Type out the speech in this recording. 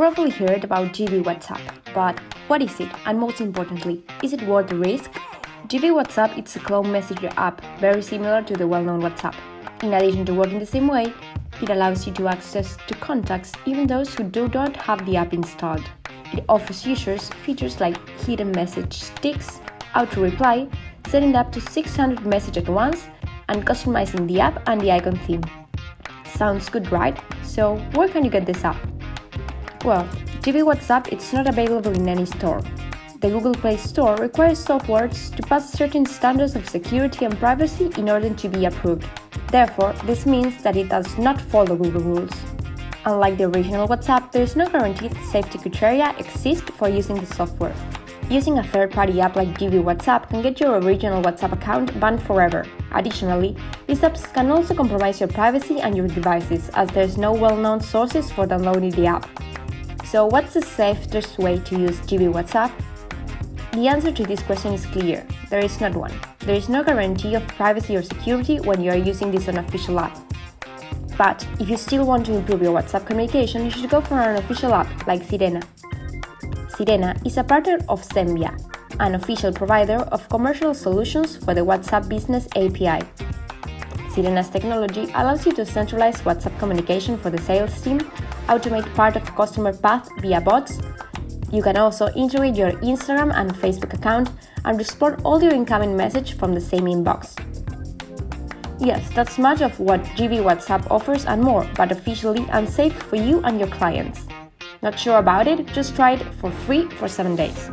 probably heard about GB WhatsApp, but what is it, and most importantly, is it worth the risk? GB WhatsApp is a clone messenger app very similar to the well-known WhatsApp. In addition to working the same way, it allows you to access to contacts even those who do not have the app installed. It offers users features like hidden message sticks, auto-reply, sending up to 600 messages at once, and customizing the app and the icon theme. Sounds good, right? So where can you get this app? Well, GB WhatsApp is not available in any store. The Google Play Store requires softwares to pass certain standards of security and privacy in order to be approved. Therefore, this means that it does not follow Google rules. Unlike the original WhatsApp, there is no guaranteed safety criteria exist for using the software. Using a third-party app like GB WhatsApp can get your original WhatsApp account banned forever. Additionally, these apps can also compromise your privacy and your devices, as there's no well-known sources for downloading the app. So what's the safest way to use GB WhatsApp? The answer to this question is clear. There is not one. There is no guarantee of privacy or security when you are using this unofficial app. But if you still want to improve your WhatsApp communication, you should go for an official app like Sirena. Sirena is a partner of Sembia, an official provider of commercial solutions for the WhatsApp Business API. Sirena's technology allows you to centralize WhatsApp communication for the sales team, automate part of customer path via bots. You can also integrate your Instagram and Facebook account and respond all your incoming messages from the same inbox. Yes, that's much of what GB WhatsApp offers and more, but officially and safe for you and your clients. Not sure about it? Just try it for free for 7 days.